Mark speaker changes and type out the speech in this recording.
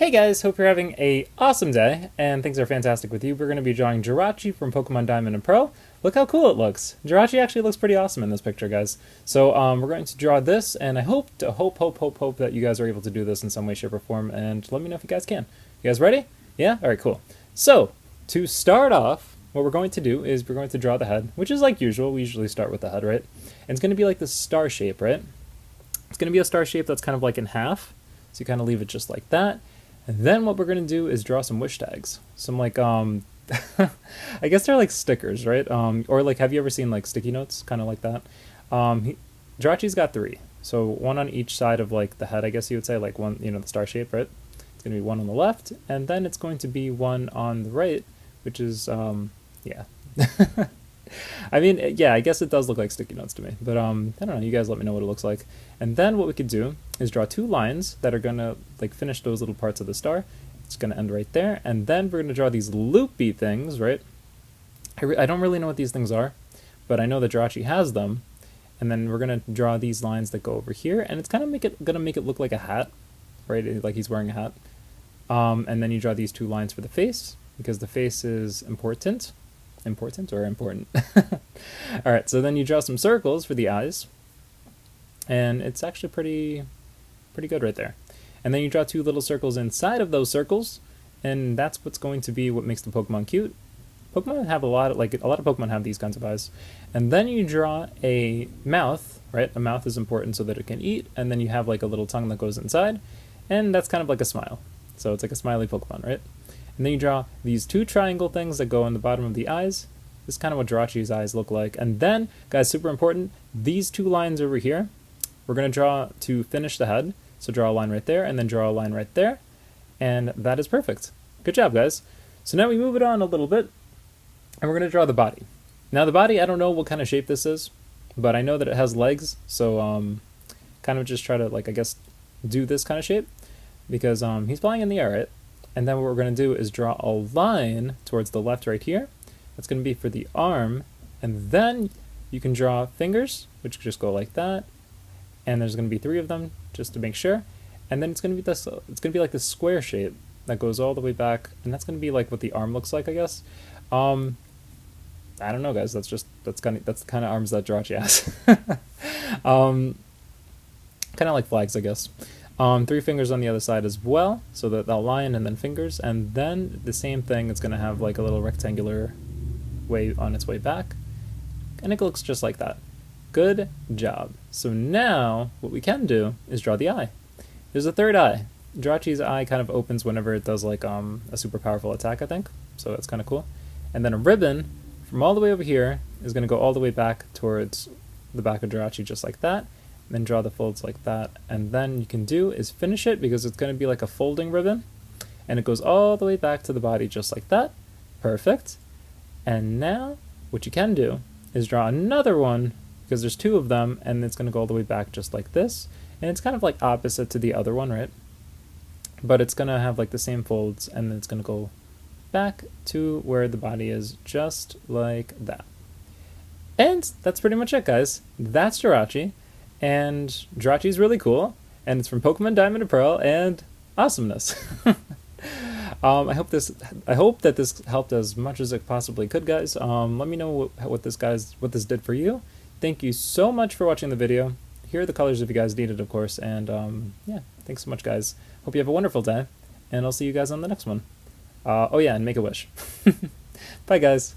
Speaker 1: Hey guys, hope you're having a awesome day, and things are fantastic with you. We're going to be drawing Jirachi from Pokemon Diamond and Pearl. Look how cool it looks. Jirachi actually looks pretty awesome in this picture, guys. So we're going to draw this, and I hope that you guys are able to do this in some way, shape, or form, and let me know if you guys can. You guys ready? Yeah? Alright, cool. So, to start off, what we're going to do is we're going to draw the head, which is like usual. We usually start with the head, right? And it's going to be like this star shape, right? It's going to be a star shape that's kind of like in half, so you kind of leave it just like that. And then what we're going to do is draw some wish tags. Some like, I guess they're like stickers, right? Or like, have you ever seen like sticky notes? Kind of like that. Jirachi's got 3. So one on each side of like the head, I guess you would say, like one, you know, the star shape, right? It's going to be one on the left, and then it's going to be one on the right, which is, yeah. I mean, yeah, I guess it does look like sticky notes to me, but I don't know, you guys let me know what it looks like. And then what we could do is draw 2 lines that are gonna like finish those little parts of the star. It's gonna end right there, and then we're gonna draw these loopy things, right? I don't really know what these things are, but I know that Jirachi has them. And then we're gonna draw these lines that go over here, and it's kind of gonna make it look like a hat, right? Like he's wearing a hat. And then you draw these 2 lines for the face, because the face is important. Important or important? Alright, so then you draw some circles for the eyes, and it's actually pretty good right there. And then you draw 2 little circles inside of those circles, and that's what's going to be what makes the Pokemon cute. Pokemon have a lot of Pokemon have these kinds of eyes. And then you draw a mouth, right? A mouth is important so that it can eat, and then you have like a little tongue that goes inside, and that's kind of like a smile. So it's like a smiley Pokemon, right? And then you draw these 2 triangle things that go on the bottom of the eyes. This is kind of what Jirachi's eyes look like. And then, guys, super important, these 2 lines over here, we're going to draw to finish the head. So draw a line right there, and then draw a line right there. And that is perfect. Good job, guys. So now we move it on a little bit, and we're going to draw the body. Now the body, I don't know what kind of shape this is, but I know that it has legs. So kind of just try to, like, I guess, do this kind of shape, because he's flying in the air, right? And then what we're going to do is draw a line towards the left right here. That's going to be for the arm. And then you can draw fingers, which just go like that. And there's going to be 3 of them, just to make sure. And then it's going to be this. It's going to be like this square shape that goes all the way back. And that's going to be like what the arm looks like, I guess. I don't know, guys. That's the kind of arms that Jirachi has. Kind of like flags, I guess. 3 fingers on the other side as well, so that line and then fingers, and then the same thing, it's going to have like a little rectangular way on its way back, and it looks just like that. Good job. So now what we can do is draw the eye. There's a 3rd eye. Jirachi's eye kind of opens whenever it does like a super powerful attack, I think, so that's kind of cool. And then a ribbon from all the way over here is going to go all the way back towards the back of Jirachi, just like that. Then draw the folds like that, and then you can do is finish it, because it's going to be like a folding ribbon, and it goes all the way back to the body just like that. Perfect. And now what you can do is draw another one, because there's 2 of them, and it's going to go all the way back just like this, and it's kind of like opposite to the other one, right? But it's going to have like the same folds, and then it's going to go back to where the body is, just like that. And that's pretty much it, guys. That's Jirachi. And Jirachi's really cool, and it's from Pokemon Diamond and Pearl, and awesomeness. I hope that this helped as much as it possibly could, guys. Let me know what this did for you. Thank you so much for watching the video. Here are the colors if you guys need it, of course. And yeah, thanks so much, guys. Hope you have a wonderful day, and I'll see you guys on the next one. Oh yeah, and make a wish. Bye, guys.